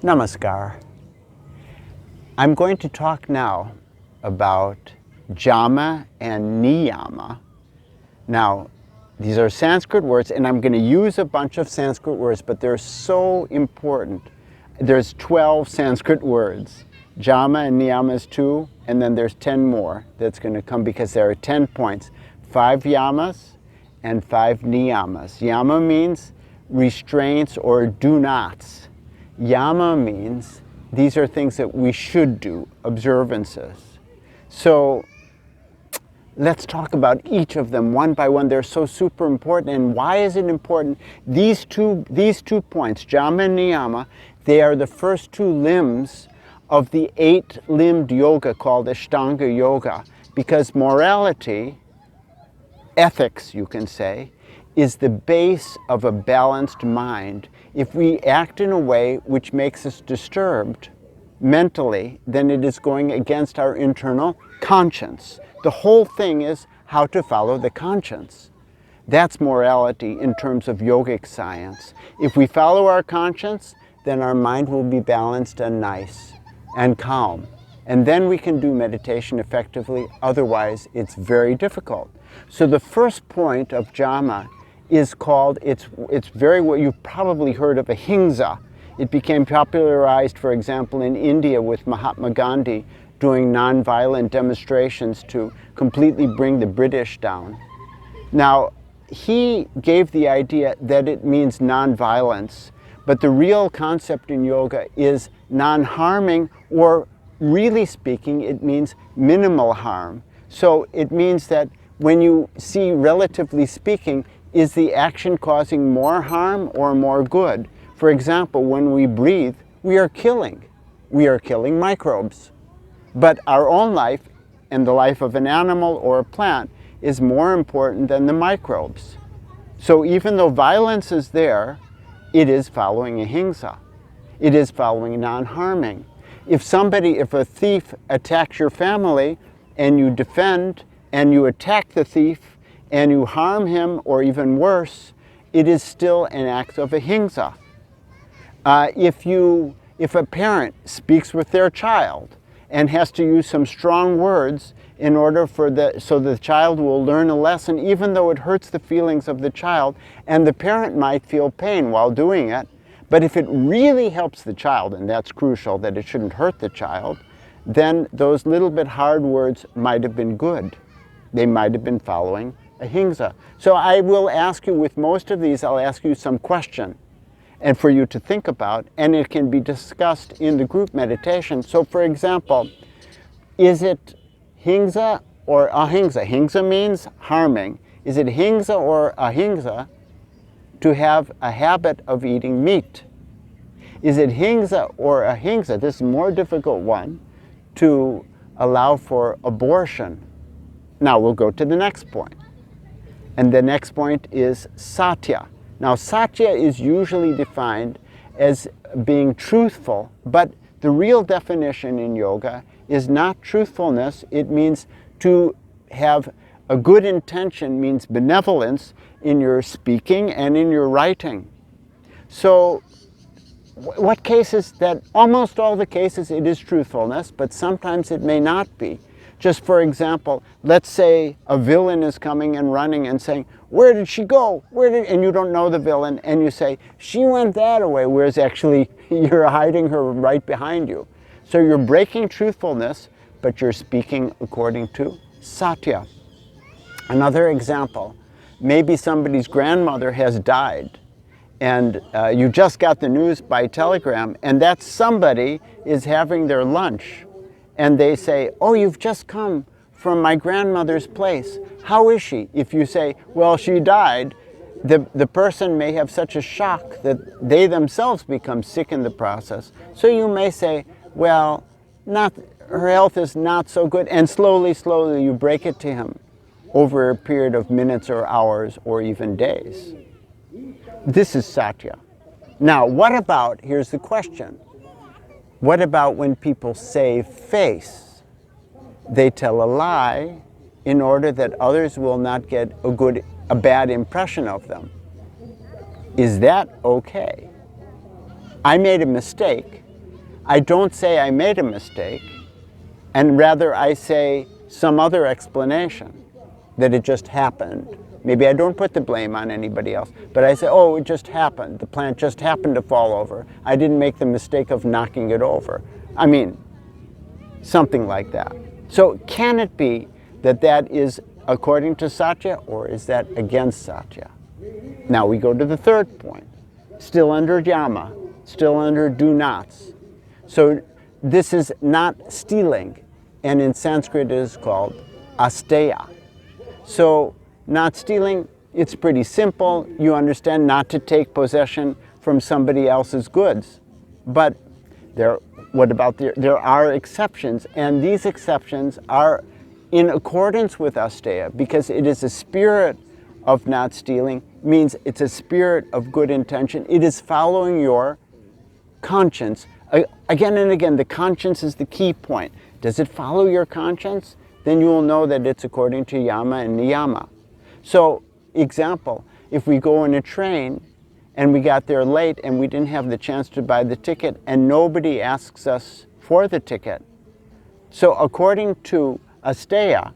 Namaskar. I'm going to talk now about Yama and Niyama. Now, these are Sanskrit words, and I'm going to use a bunch of Sanskrit words, but they're so important. There's 12 Sanskrit words. Yama and Niyama is 2, and then there's 10 more that's going to come because there are 10 points. 5 Yamas and 5 Niyamas. Yama means restraints or do nots. Yama means these are things that we should do, observances. So let's talk about each of them one by one. They're so super important. And why is it important? These two points, Yama and Niyama, they are the first 2 limbs of the 8-limbed yoga called Ashtanga yoga. Because morality, ethics you can say, is the base of a balanced mind. If we act in a way which makes us disturbed mentally, then it is going against our internal conscience. The whole thing is how to follow the conscience. That's morality in terms of yogic science. If we follow our conscience, then our mind will be balanced and nice and calm. And then we can do meditation effectively. Otherwise, it's very difficult. So the first point of Yama is called, it's very what you've probably heard of, a Hingza. It became popularized, for example, in India with Mahatma Gandhi doing non-violent demonstrations to completely bring the British down. Now, he gave the idea that it means non-violence, but the real concept in yoga is non-harming, or really speaking, it means minimal harm. So it means that when you see, relatively speaking, is the action causing more harm or more good? For example, when we breathe, we are killing microbes. But our own life and the life of an animal or a plant is more important than the microbes. So even though violence is there, it is following Ahimsa. It is following non-harming. If a thief attacks your family and you defend and you attack the thief and you harm him, or even worse, it is still an act of Ahimsa. If a parent speaks with their child and has to use some strong words in order so the child will learn a lesson, even though it hurts the feelings of the child, and the parent might feel pain while doing it, but if it really helps the child, and that's crucial, that it shouldn't hurt the child, then those little bit hard words might have been good. They might have been following Ahimsa. So I will ask you, with most of these, I'll ask you some question and for you to think about, and it can be discussed in the group meditation. So for example, is it Hingza or Ahimsa? Hingza means harming. Is it Hingza or Ahimsa to have a habit of eating meat? Is it Hingza or Ahimsa, this is a more difficult one, to allow for abortion? Now we'll go to the next point. And the next point is Satya. Now Satya is usually defined as being truthful, but the real definition in yoga is not truthfulness. It means to have a good intention, means benevolence in your speaking and in your writing. So what cases that, almost all the cases it is truthfulness, but sometimes it may not be. Just for example, let's say a villain is coming and running and saying, "Where did she go? And you don't know the villain, and you say, "She went that way," whereas actually you're hiding her right behind you. So you're breaking truthfulness, but you're speaking according to Satya. Another example, maybe somebody's grandmother has died, and you just got the news by telegram, and that somebody is having their lunch. And they say, "Oh, you've just come from my grandmother's place. How is she?" If you say, "Well, she died," the person may have such a shock that they themselves become sick in the process. So you may say, "Well, her health is not so good," and slowly you break it to him over a period of minutes or hours or even days. This is Satya. Now, what about, here's the question, what about when people save face? They tell a lie in order that others will not get a bad impression of them. Is that okay? I made a mistake I don't say I made a mistake, and rather I say some other explanation, that it just happened. Maybe I don't put the blame on anybody else, but I say, oh, it just happened. The plant just happened to fall over. I didn't make the mistake of knocking it over. I mean, something like that. So can it be that that is according to Satya, or is that against Satya? Now we go to the third point. Still under Yama, still under do nots. So this is not stealing, and in Sanskrit it is called Asteya. So not stealing, it's pretty simple. You understand not to take possession from somebody else's goods. But there are exceptions, and these exceptions are in accordance with Asteya, because it is a spirit of not stealing, means it's a spirit of good intention. It is following your conscience. Again and again, the conscience is the key point. Does it follow your conscience? Then you will know that it's according to Yama and Niyama. So, example, if we go in a train and we got there late and we didn't have the chance to buy the ticket and nobody asks us for the ticket. So according to Asteya,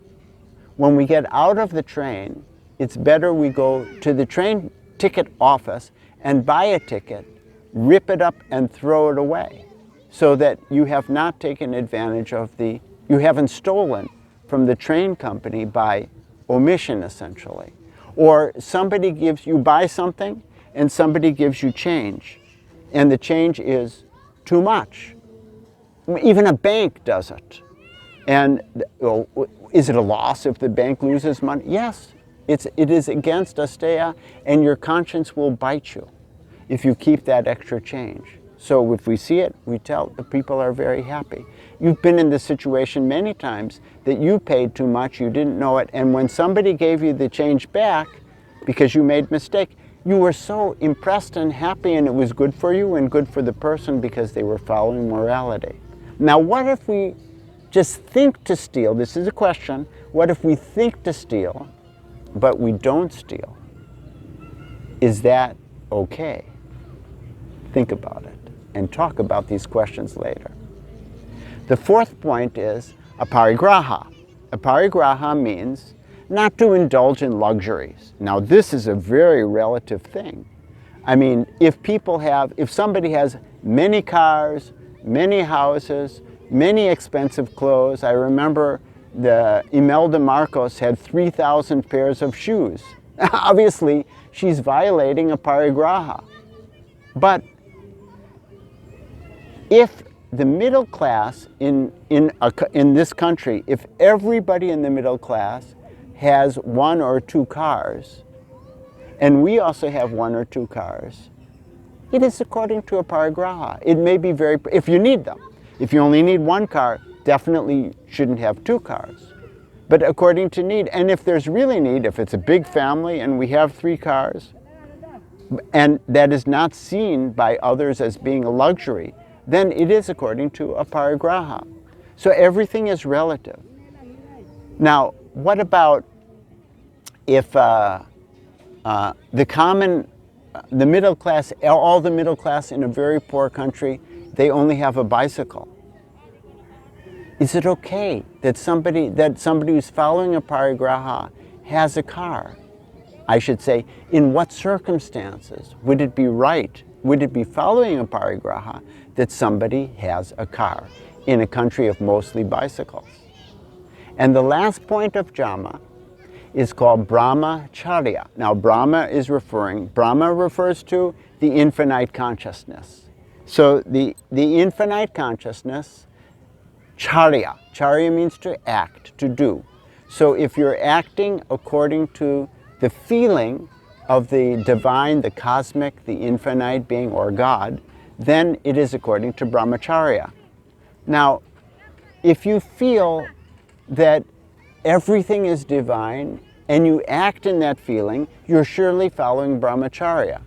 when we get out of the train, it's better we go to the train ticket office and buy a ticket, rip it up and throw it away, so that you have not taken advantage of you haven't stolen from the train company by omission, essentially. Or you buy something and somebody gives you change, and the change is too much. Even a bank does it. And is it a loss if the bank loses money? Yes, it is against Asteya, and your conscience will bite you if you keep that extra change. So if we see it, we tell the people are very happy. You've been in this situation many times that you paid too much, you didn't know it, and when somebody gave you the change back because you made a mistake, you were so impressed and happy, and it was good for you and good for the person because they were following morality. Now what if we just think to steal? This is a question. What if we think to steal, but we don't steal? Is that okay? Think about it and talk about these questions later. The fourth point is Aparigraha. Aparigraha means not to indulge in luxuries. Now this is a very relative thing. I mean, if somebody has many cars, many houses, many expensive clothes. I remember Imelda Marcos had 3,000 pairs of shoes. Obviously, she's violating Aparigraha. But if the middle class in this country, if everybody in the middle class has 1 or 2 cars, and we also have 1 or 2 cars, it is according to Aparigraha. It may be if you need them. If you only need 1 car, definitely shouldn't have 2 cars. But according to need, and if there's really need, if it's a big family and we have 3 cars, and that is not seen by others as being a luxury, then it is according to Aparigraha. So everything is relative. Now, what about if the middle class, all the middle class in a very poor country, they only have a bicycle? Is it okay that somebody who's following Aparigraha has a car? I should say, in what circumstances would it be right, would it be following Aparigraha that somebody has a car in a country of mostly bicycles? And the last point of Yama is called Brahmacharya. Now Brahma refers to the infinite consciousness. So the infinite consciousness, charya. Charya means to act, to do. So if you're acting according to the feeling of the divine, the cosmic, the infinite being, or God, then it is according to Brahmacharya. Now, if you feel that everything is divine and you act in that feeling, you're surely following Brahmacharya.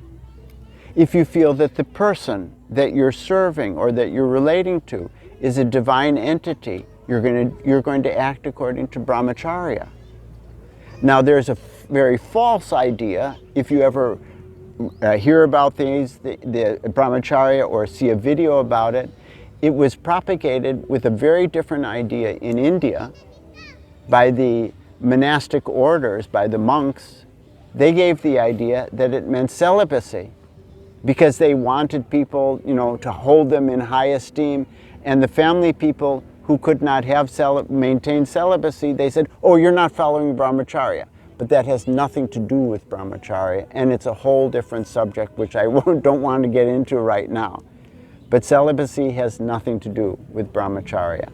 If you feel that the person that you're serving or that you're relating to is a divine entity, you're going to act according to Brahmacharya. Now there's a very false idea, if you ever hear about the Brahmacharya or see a video about it, it was propagated with a very different idea in India by the monastic orders, by the monks. They gave the idea that it meant celibacy because they wanted people, to hold them in high esteem. And the family people who could not maintain celibacy, they said, oh, you're not following Brahmacharya. But that has nothing to do with Brahmacharya, and it's a whole different subject which I don't want to get into right now. But celibacy has nothing to do with Brahmacharya.